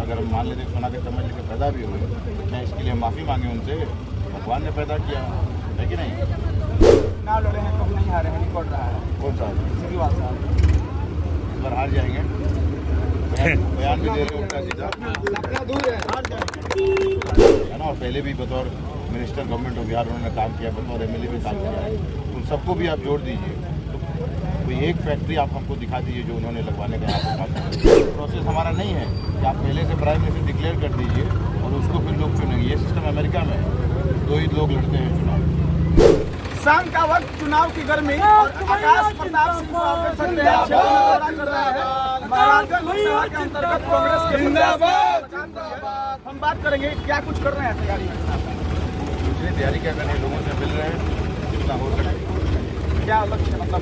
अगर हम मान लेते सोना के चम्मच लेकर पैदा भी हुए, क्या इसके लिए माफ़ी मांगे उनसे? भगवान ने पैदा किया है कि नहीं? चुनाव लड़े हैं, कभी नहीं हारे हैं, रिकॉर्ड रहा है। कौन सा केजरीवाल साहब इस बार हार जाएंगे? बयान भी दे रहे उनका सीधा है ना। और पहले भी बतौर मिनिस्टर गवर्नमेंट ऑफ बिहार उन्होंने काम किया, बतौर एमएलए भी काम किया है। उन सबको भी आप जोड़ दीजिए, तो कोई एक फैक्ट्री आप हमको दिखा दीजिए जो उन्होंने लगवाने का यहाँ पर काम किया। प्रोसेस हमारा नहीं है कि आप पहले से प्राइम मिनिस्टर डिक्लेयर कर दीजिए और उसको फिर लोग चुनेंगे। ये सिस्टम अमेरिका में है, 2 ही लोग लड़ते हैं चुनाव। शाम का वक्त चुनाव की गर्मी और आकाश प्रताप सिंह को आप देख सकते हैं दौरा कर रहा है महाराजगंज लोकसभा के अंतर्गत कांग्रेस के जिंदाबाद। हम बात करेंगे क्या कुछ कर रहे हैं तैयारी में? दूसरी तैयारी क्या करनी है, लोगों से मिल रहे हैं जितना हो सके। क्या लक्ष्य मतलब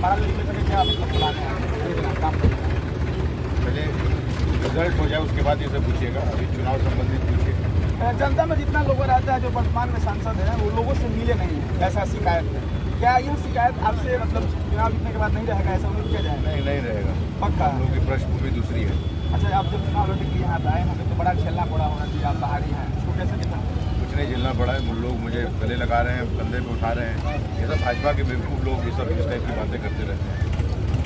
महाराजगंज में क्या मतलब प्लान है काम करना? पहले रिजल्ट हो जाए उसके बाद ये सब पूछिएगा, अभी चुनाव संबंधित पूछिए। जनता में जितना लोग रहता है जो वर्तमान में सांसद हैं वो लोगों से मिले नहीं है, ऐसा शिकायत है। क्या यह शिकायत आपसे मतलब चुनाव जीतने के बाद नहीं रहेगा, ऐसा उम्मीद किया जाए? नहीं रहेगा, पक्का। हम लोगों की पृष्ठभूमि दूसरी है। अच्छा, आप जब चुनाव लड़ने के लिए यहाँ आए होंगे तो बड़ा झेलना पड़ा होगा कि आप बाहरी हैं, इसको कैसे देखा? कुछ नहीं झेलना पड़ा है, लोग मुझे गले लगा रहे हैं, कंधे पे उठा रहे हैं। ये सब भाजपा के बेवकूफ़ लोग ये सब इस टाइप की बातें करते रहते हैं।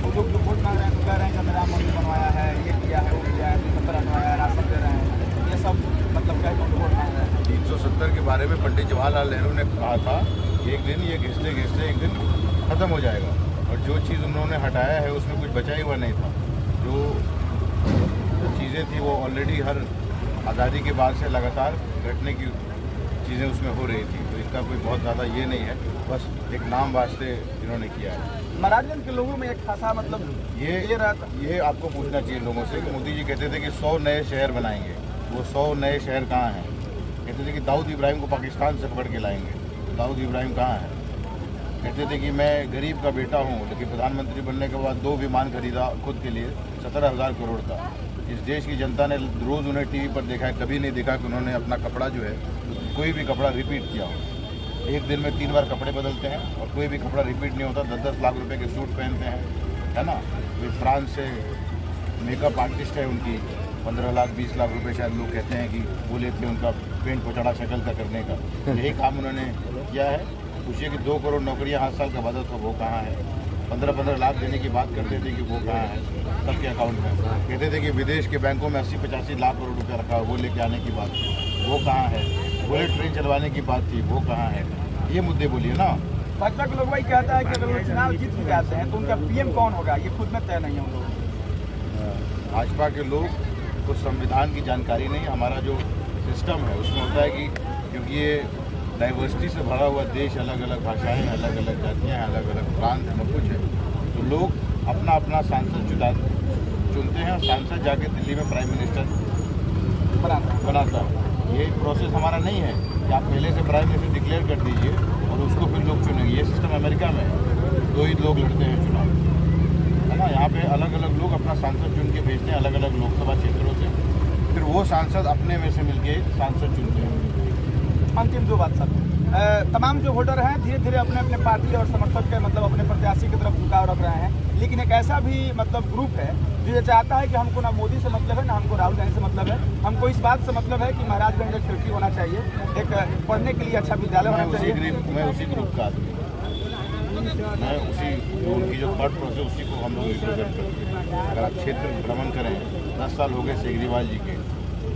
वो लोग जो वोट मांग रहे हैं तो कह रहे हैं कि मेरा मंदिर बनवाया है, ये किया है, वो किया है, पत्र बनवाया है, राशन दे रहे हैं, ये सब मतलब कह के वोट मांग रहे हैं। 370 के बारे में पंडित जवाहरलाल नेहरू ने कहा था एक दिन ये घिसते घिसते एक दिन ख़त्म हो जाएगा, और जो चीज़ उन्होंने हटाया है उसमें कुछ बचा ही हुआ नहीं था। जो चीज़ें थी वो ऑलरेडी हर आज़ादी के बाद से लगातार घटने की चीज़ें उसमें हो रही थी, तो इसका कोई बहुत ज़्यादा ये नहीं है, बस एक नाम वास्ते इन्होंने किया है। महाराजगंज के लोगों में एक खासा मतलब ये आपको पूछना चाहिए लोगों से कि मोदी जी कहते थे कि 100 नए शहर बनाएंगे, वो 100 नए शहर कहाँ हैं? कहते थे कि दाऊद इब्राहिम को पाकिस्तान से पकड़ के लाएंगे, दाऊद इब्राहिम कहाँ है? कहते थे कि मैं गरीब का बेटा हूँ, लेकिन प्रधानमंत्री बनने के बाद 2 विमान खरीदा खुद के लिए 17,000 करोड़ का। इस देश की जनता ने रोज़ उन्हें टीवी पर देखा है, कभी नहीं देखा कि उन्होंने अपना कपड़ा जो है कोई भी कपड़ा रिपीट किया हो। एक दिन में 3 बार कपड़े बदलते हैं और कोई भी कपड़ा रिपीट नहीं होता। 10-10 लाख रुपए के सूट पहनते हैं, है ना। कोई फ्रांस से मेकअप आर्टिस्ट है, उनकी 15 लाख 20 लाख रुपए शायद लोग कहते हैं कि वो लेते हैं उनका पेंट पोचाड़ा शक्ल का करने का। यही काम उन्होंने किया है। पूछिए कि 2 करोड़ नौकरियाँ 8 साल का वादा था, वो कहाँ है? 15-15 लाख देने की बात करते थे कि वो कहाँ है? सबके अकाउंट में कहते थे कि विदेश के बैंकों में 80-85 लाख करोड़ रुपया रखा, वो लेके आने की बात थी, वो कहाँ है? बुलेट ट्रेन चलवाने की बात थी, वो कहाँ है? ये मुद्दे बोलिए ना। भाजपा के लोग वही कहता है कि अगर वो चुनाव जीत भी जाते हैं तो उनका पीएम कौन होगा ये खुद में तय नहीं है उन लोगों को। भाजपा के लोग को संविधान की जानकारी नहीं। हमारा जो सिस्टम है उसमें होता है कि क्योंकि ये डाइवर्सिटी से भरा हुआ देश, अलग अलग भाषाएं, अलग अलग जातियाँ हैं, अलग अलग प्रांत में कुछ है, तो लोग अपना अपना सांसद चुनते हैं और सांसद जाके दिल्ली में प्राइम मिनिस्टर बनाता है। ये प्रोसेस हमारा नहीं है कि आप पहले से प्राइम मिनिस्टर डिक्लेयर कर दीजिए और उसको फिर लोग चुनेंगे। ये सिस्टम अमेरिका में है, 2 ही लोग लड़ते हैं चुनाव, है ना। यहाँ पे अलग अलग लोग अपना सांसद चुन के भेजते हैं अलग अलग लोकसभा क्षेत्रों से, फिर वो सांसद अपने में से मिलके सांसद चुनते हैं। अंतिम 2 बात सर, तमाम जो वोटर हैं धीरे धीरे अपने अपने पार्टी और समर्थक के मतलब अपने प्रत्याशी की तरफ झुकाव रख रहे हैं, लेकिन एक ऐसा भी मतलब ग्रुप है जो ये चाहता है कि हमको ना मोदी से मतलब है, ना हमको राहुल गांधी से मतलब है, हमको इस बात से मतलब है कि महाराजगंज एक खिड़की होना चाहिए, एक पढ़ने के लिए अच्छा विद्यालय होना चाहिए। मैं उसी ग्रुप का आदमी, मैं उसी उनकी जो थॉट प्रोसेस उसी को हम लोग रिप्रेजेंट करते हैं। अगर आप क्षेत्र भ्रमण करें, 10 साल हो गए केजरीवाल जी के,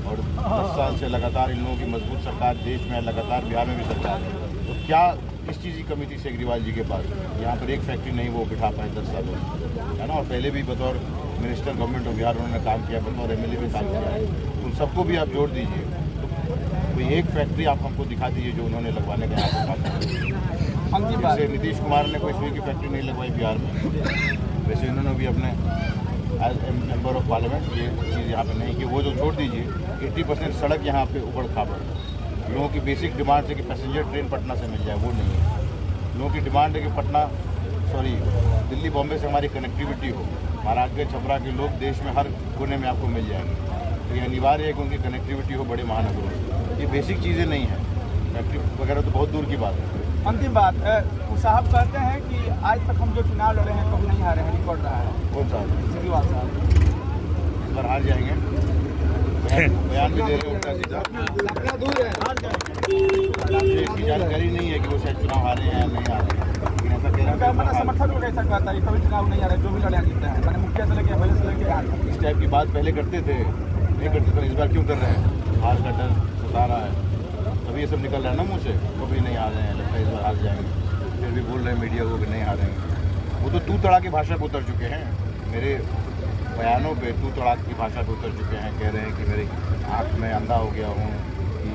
और 10 साल से लगातार इन लोगों की मजबूत सरकार देश में, लगातार बिहार में भी सरकार है, तो क्या किस चीज़ की कमी थी केजरीवाल जी के पास? यहाँ पर एक फैक्ट्री नहीं वो बिठा पाए 10 सालों में, है ना। और पहले भी बतौर मिनिस्टर गवर्नमेंट ऑफ बिहार उन्होंने काम किया, बतौर एमएलए भी काम किया है। उन सबको भी आप जोड़ दीजिए, तो कोई एक फैक्ट्री आप हमको दिखा दीजिए जो उन्होंने लगवाने का यहाँ पर काम किया। अंतिम बात, नीतीश कुमार ने कोई सुई की फैक्ट्री नहीं लगवाई बिहार में, वैसे उन्होंने भी अपने एज मेंबर ऑफ पार्लियामेंट ये चीज़ यहाँ पे नहीं की। वो जो छोड़ दीजिए, 80% सड़क यहाँ पे ऊबड़ खाबड़, लोगों की बेसिक डिमांड है कि पैसेंजर ट्रेन पटना से मिल जाए, वो नहीं है। लोगों की डिमांड है कि दिल्ली बॉम्बे से हमारी कनेक्टिविटी हो, महाराजगंज छपरा के लोग देश में हर कोने में आपको मिल जाएंगे, तो ये अनिवार्य है कि उनकी कनेक्टिविटी हो बड़े महानगरों से। ये बेसिक चीज़ें नहीं हैं, फैक्ट्री वगैरह तो बहुत दूर की बात है। अंतिम बात, साहब कहते हैं कि आज तक हम जो चुनाव लड़े हैं कभी नहीं हारे हैं, रिकॉर्ड रहा है। कौन सा? केजरीवाल साहब इस बार हार जाएंगे? बयान भी दे रहे हैं उल्टा सीधा। मुझे इसकी जानकारी नहीं है कि वो शायद चुनाव हारे हैं या नहीं हारे हैं, लेकिन ऐसा कह रहे हैं। समर्थक लोग ऐसा कहता है कभी चुनाव नहीं आ रहा, जो भी लड़ाई जीतता है, मैंने मुखिया से लेके एमएलए से लेके इस टाइप की बात पहले करते थे, नहीं करते थे, इस बार क्यों कर रहे हैं? हार का डर सता रहा है, तभी ये सब निकल रहा है ना मुँह से। कभी नहीं हारे हैं, लगता है इस बार हार जाएंगे, फिर भी बोल रहे हैं मीडिया को कि नहीं हारेंगे। वो तो तू तड़ा की भाषा पर उतर चुके हैं, मेरे बयानों पे तू तड़ाक की भाषा पे उतर चुके हैं। कह रहे हैं कि मेरी आँख में अंधा हो गया हूँ, कि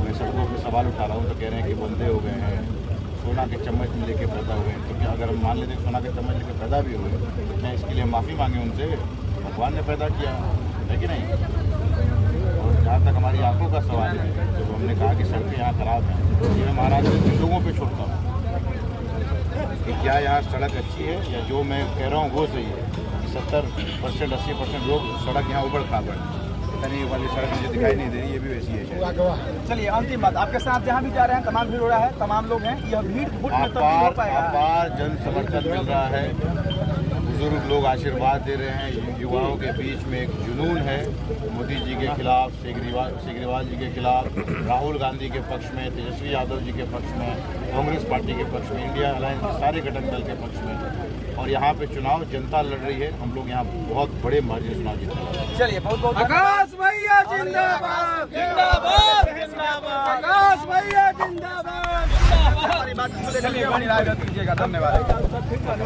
मैं सड़कों पे सवाल उठा रहा हूँ तो कह रहे हैं कि बंदे हो गए हैं, सोना के चम्मच में लेके पैदा हुए हैं। तो क्या अगर हम मान लेते सोना के चम्मच लेके पैदा भी हुए तो क्या इसके लिए माफ़ी मांगे उनसे? भगवान ने पैदा किया है कि नहीं? और जहाँ तक हमारी आँखों का सवाल है, जब हमने कहा कि सड़कें यहाँ खराब हैं, ये मैं महाराज के लोगों पर छोड़ता हूँ कि क्या यहाँ सड़क अच्छी है या जो मैं कह रहा हूँ वो सही है कि 70% 80% लोग सड़क यहाँ उबड़ खाबड़, इतनी वाली सड़क मुझे दिखाई नहीं दे रही, ये भी वैसी है शायद। चलिए अंतिम बात, आपके साथ जहाँ भी जा रहे हैं तमाम भीड़ हो रहा है, तमाम लोग हैं, यह भीड़ वोट में तब्दील हो पाएगा। अपार जन समर्थन मिल रहा है, बुजुर्ग लोग आशीर्वाद दे रहे हैं, युवाओं के बीच में एक जुनून है मोदी जी के खिलाफ, केजरीवाल जी के खिलाफ, राहुल गांधी के पक्ष में, तेजस्वी यादव जी के पक्ष में, कांग्रेस पार्टी के पक्ष में, इंडिया अलायंस के सारे घटक दल के पक्ष में। और यहाँ पे चुनाव जनता लड़ रही है, हम लोग यहाँ बहुत बड़े मार्जिन से चुनाव जीतेंगे। चलिए बहुत बहुत आकाश भैया जिंदाबाद, जिंदाबाद, जिंदाबाद, आकाश भैया जिंदाबाद। हमारी बात को लेकर के अपनी राय व्यक्त कीजिएगा। धन्यवाद।